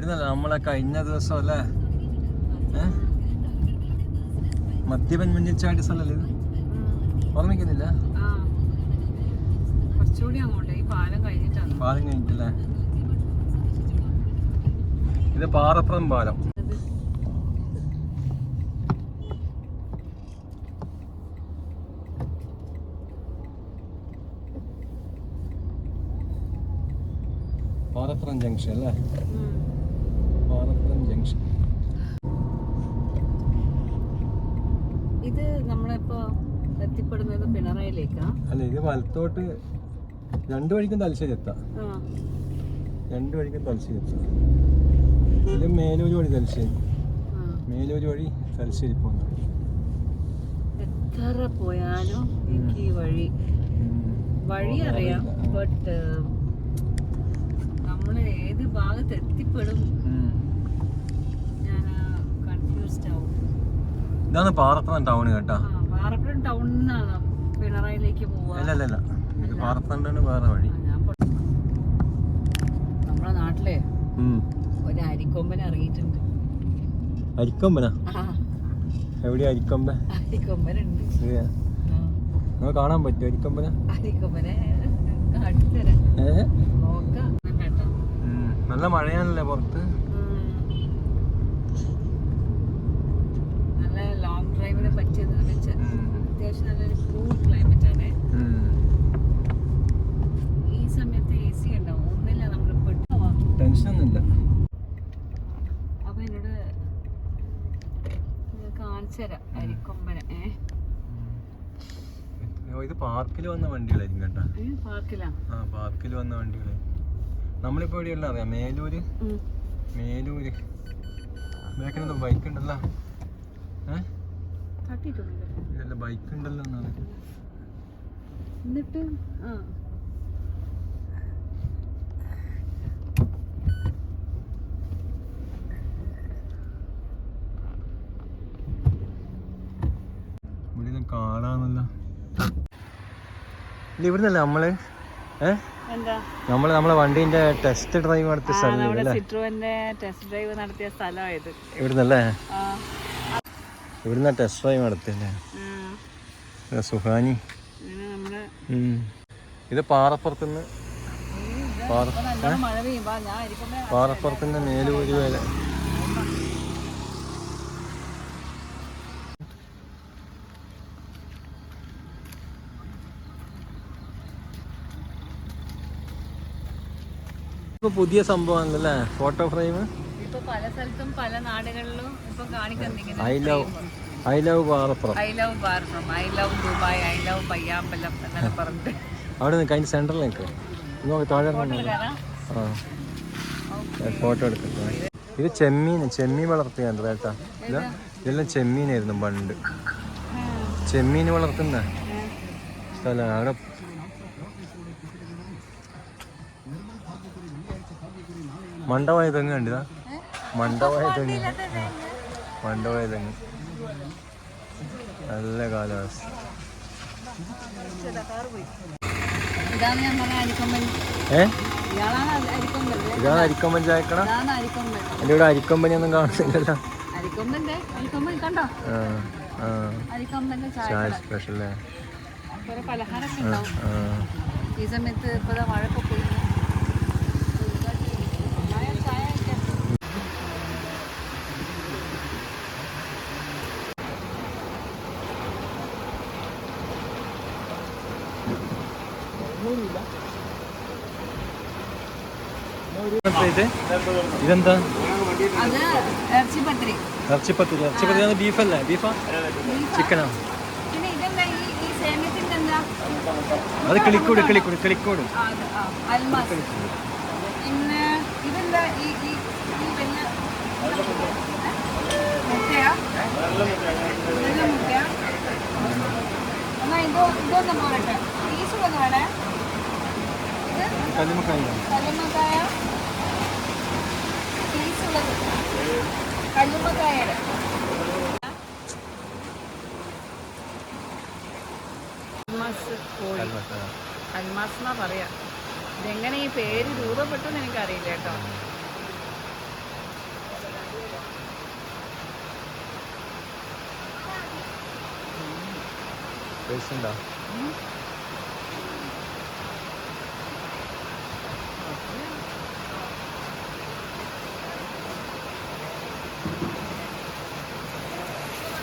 ഇവിടുന്നല്ല നമ്മളെ കഴിഞ്ഞ ദിവസം അല്ലേ മദ്യപൻ മുന്നിച്ചാടി സ്ഥലല്ലേ ഇത്? ഓർമ്മിക്കുന്നില്ല? പാലം കഴിഞ്ഞിട്ടല്ലേ? ഇത് പാറപ്പുറം പാലം. പാറപ്പുറം ജംഗ്ഷൻ അല്ലേ? പാറപ്പുറം ജംഗ്ഷൻ. ഇത് നമ്മളിപ്പോ എത്തിപ്പെടുന്നത് പിണറായിലേക്കാ? അല്ല, ഇത് വലത്തോട്ട് രണ്ടു വഴിക്കും തലശ്ശേരി എത്താം. രണ്ടു വഴിക്കും തലശ്ശേരി എത്താം. ഇത് മേലൂര് വഴി തലശ്ശേരി, മേലൂര് വഴി തലശ്ശേരി പോകുന്ന എത്ര പോയാലും എനിക്ക് ഈ വഴി അറിയാം. ബട്ട് നമ്മള് ഏത് ഭാഗത്ത് എത്തിപ്പെടും ഞാൻ കൺഫ്യൂസ്ഡ് ആവും. ഇതാണ് പാറപ്പുറം ടൗൺ കേട്ടാ. പാറപ്പുറം ടൗണിൽ നിന്നാണ് പിണറായിലേക്ക് പോവാ? അല്ല, ഇത് പാറപ്പുറം വേറെ വഴി. നമ്മളെ നാട്ടിലെ ഒരു അരിക്കൊമ്പൻ ഇറങ്ങിയിട്ടുണ്ട്. അരിക്കൊമ്പനാ? എവിടെയാ അരിക്കൊമ്പൻ? അരിക്കൊമ്പനുണ്ട്. നിങ്ങൾ കാണാൻ പറ്റുമോ അരിക്കൊമ്പനെ? അരിക്കൊമ്പനെ കാണിച്ചുതരാം. നോക്കാം. നല്ല മഴയാണല്ലേ പുറത്ത്? നല്ല ലോങ് ഡ്രൈവിന് പറ്റിയത് അത്യാവശ്യം നല്ലൊരു കൂൾ ക്ലൈമറ്റ് ആണ്. ഈ സമയത്ത് AC ഉണ്ടാവും. ഒന്നില്ല, നമ്മൾ ടെൻഷനൊന്നുമില്ല. അപ്പൊ എന്നോട് കാണിച്ചു തരാം അരിക്കൊമ്പനെ. ഇത് പാർക്കിൽ വന്ന വണ്ടികളായിരിക്കും കേട്ടാ. പാർക്കിലാ? പാർക്കിൽ വന്ന വണ്ടികളായിരിക്കും. നമ്മളിപ്പോ എവിടെയുള്ള അറിയാം? മേലൂര്. ബാക്കിലെന്തോ ബൈക്ക് ഉണ്ടല്ലോ. ഇല്ല, ബൈക്ക് ഉണ്ടല്ലോ എന്നാണ്. എന്നിട്ട് ഇവിടെ കാണാന്നല്ലോ. ഇവിടുന്നല്ലേ നമ്മള് നമ്മളെ വണ്ടീന്റെ ടെസ്റ്റ് ഡ്രൈവ് നടത്തിയ സ്ഥലം? ടെസ്റ്റ് ഡ്രൈവ് നടത്തിയ സ്ഥലമായത് ഇവിടുന്നല്ലേ? ഇവിടുന്ന ടെസ്റ്റ് ഡ്രൈവ് നടത്തിയല്ലേ സുഹാനി. ഇത് പാറപ്പുറത്തുനിന്ന് മേലൂര് വരെ. പുതിയ സംഭവമാണല്ലേ ഫോട്ടോ ഫ്രെയിം. ഇപ്പൊ പല സ്ഥലത്തും പല നാടുകളിലും ഇപ്പൊ കാണിക്കുന്നിങ്ങനെ I love Parappuram, I love Parappuram, I love Dubai, I love Payyambalam എന്നൊക്കെ പറഞ്ഞിട്ട്. അവിടെ നിന്ന് കഴിഞ്ഞ സെന്ററിൽ നിൽക്ക്. താഴെ ഫോട്ടോ എടുക്കട്ടെ. ഇത് ചെമ്മീൻ വളർത്തിയാണ് കേട്ടാ. ഇതെല്ലാം ചെമ്മീനായിരുന്നു പണ്ട്. ചെമ്മീൻ വളർത്തുന്ന സ്ഥലം. അവിടെ മണ്ടവായ തെങ്ങ് കണ്ടിതാ. മണ്ടവായ തെങ്ങ് നല്ല കാലാവസ്ഥ. ഇതാണ് അരിക്കൊമ്പൻ ചായക്കട. എന്റെ ഇവിടെ അരിക്കൊമ്പനൊന്നും കാണുന്നില്ലല്ലോ. ചായ സ്പെഷ്യൽ പലഹാരമൊക്കെ ഉണ്ടാവും ഈ സമയത്ത്. ഇപ്പൊ മഴയൊക്കെ പോയി. ഇതെന്താ? ഇറച്ചിപ്പത്തിരി. ബീഫല്ലേ? ബീഫാ ചിക്കനാ? അത് കിളിക്കൂട്. പിന്നെ ഇതെന്താ? മുട്ടയാ? എന്നാ ഇതൊന്നും പോരട്ടെ. പീസുകളൊന്നും വേണേ. കല്ലുമ്മക്കായ പീസുള്ളത്. കല്ലുമ്മക്കായയുടെ അൽമാസ് എന്നാ പറയാ. ഇതെങ്ങനെ ഈ പേര് രൂപപ്പെട്ടെന്ന് എനിക്കറിയില്ല കേട്ടോ. പൈസ ഉണ്ടോ?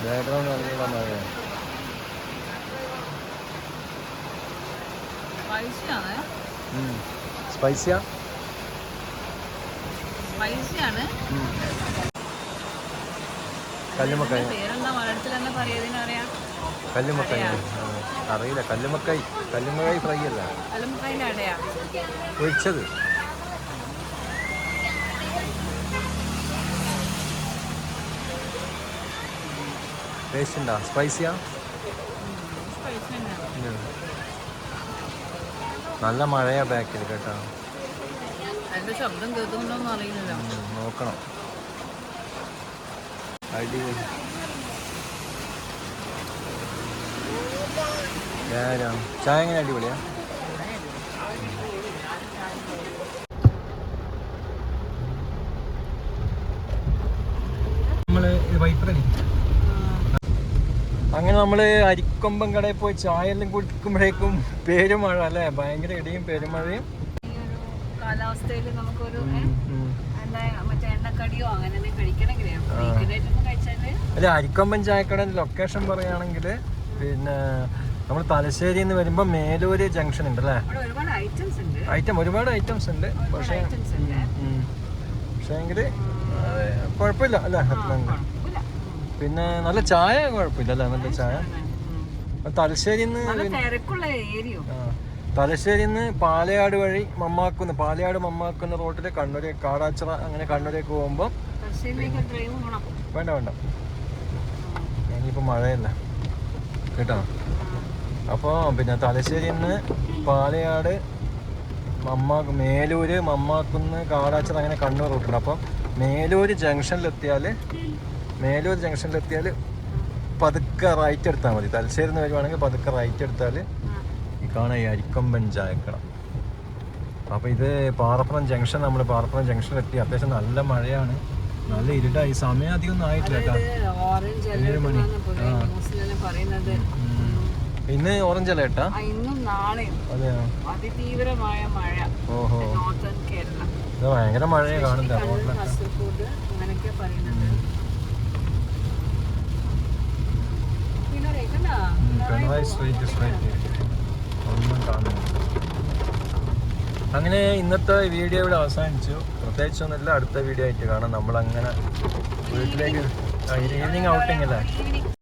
ബാക്ക്ഗ്രൗണ്ട് നല്ല മഴയാണ്. സ്പൈസിയാ? സ്പൈസിയാണ്. കല്ലുമക്കായ. പേരെന്താ മലയാളത്തിൽ തന്നെ പറയാ? കല്ലുമക്കായ അറിയില്ല. കല്ലുമക്കായി ഫ്രൈ അല്ല, കല്ലുമക്കായിന്റെ അടയാ പൊരിച്ചത്. ടേസ്റ്റ് ഉണ്ടോ? സ്പൈസിയാ? നല്ല മഴയാ ബാക്കിൽ കേട്ടോ. അതിന്റെ ശബ്ദം കേൾക്കുന്നുണ്ടോന്ന് അറിയില്ല. നോക്കണം. അടിപൊളി. ചായ എങ്ങനെ അടിപൊളിയാ? നമ്മള് വൈപ്പറലി അങ്ങനെ നമ്മള് അരിക്കൊമ്പൻ കടയിൽ പോയി ചായ എല്ലാം കുടിക്കുമ്പോഴേക്കും പെരുമഴ അല്ലേ, ഭയങ്കര ഇടിയും പെരുമഴയും. കാലാവസ്ഥയിൽ നമുക്കൊരു മറ്റേ എണ്ണക്കടിയോ അങ്ങനെ കഴിക്കണമെങ്കിലേ കഴിച്ചാല്. അല്ല, അരിക്കൊമ്പൻ ചായക്കടയുടെ ലൊക്കേഷൻ പറയുകയാണെങ്കിൽ പിന്നെ നമ്മൾ തലശ്ശേരിയിൽ നിന്ന് വരുമ്പോൾ മേലൂര് ജംഗ്ഷൻ ഉണ്ട് അല്ലേ. ഒരുപാട് ഐറ്റംസ് ഉണ്ട്. പക്ഷേ എങ്കിൽ കുഴപ്പമില്ല അല്ലേ. പിന്നെ നല്ല ചായ കുഴപ്പമില്ല അല്ലേ, നല്ല ചായ. തലശ്ശേരിയിൽ നിന്ന് പാലയാട് വഴി പാലയാട് മമ്മാക്കുന്ന റോട്ടിൽ കണ്ണൂർ കാടാച്ചിറ അങ്ങനെ കണ്ണൂരേക്ക് പോകുമ്പോൾ വേണ്ട ഇനിയിപ്പോൾ മഴയല്ല കേട്ടോ. അപ്പോൾ പിന്നെ തലശ്ശേരിയിൽ നിന്ന് പാലയാട് മേലൂര് മമ്മാക്കുന്ന് കാടാച്ചിറ അങ്ങനെ കണ്ണൂർ റൂട്ടുണ്ട്. അപ്പോൾ മേലൂര് ജംഗ്ഷനിലെത്തിയാൽ പതുക്കെ റൈറ്റ് എടുത്താൽ മതി. തലശ്ശേരി നിന്ന് വരുവാണെങ്കിൽ പതുക്കെ റൈറ്റ് എടുത്താൽ ഈ കാണാം ഈ അരിക്കൊമ്പൻ ചായക്കട. അപ്പോൾ ഇത് പാറപ്പുറം ജംഗ്ഷൻ, നമ്മൾ പാറപ്പുറം ജംഗ്ഷനിലെത്തി. അത്യാവശ്യം നല്ല മഴയാണ്, നല്ല ഇരുട്ടായി. സമയം അധികം ഒന്നും ആയിട്ടില്ല കേട്ടോ. 7 മണി. ഇന്ന് ഓറഞ്ച് അലേർട്ടാ? ഇന്നും നാളെയും അതിതീവ്രമായ മഴ. ഓഹോ, കേരള ഭയങ്കര മഴയെ കാണുന്നില്ല റോഡിലൊക്കെ. കാസർഗോഡ് അങ്ങനെയൊക്കെ പറയുന്നത്. പിണറായി സ്ട്രീറ്റ് ഒന്നും കാണുന്നില്ല. അങ്ങനെ ഇന്നത്തെ വീഡിയോ ഇവിടെ അവസാനിച്ചു. പ്രത്യേകിച്ചൊന്നുമില്ല. അടുത്ത വീഡിയോ ആയിട്ട് കാണാം. നമ്മളങ്ങനെ വീട്ടിലേക്ക് ഈവനിങ് ഔട്ടിങ് അല്ലേ.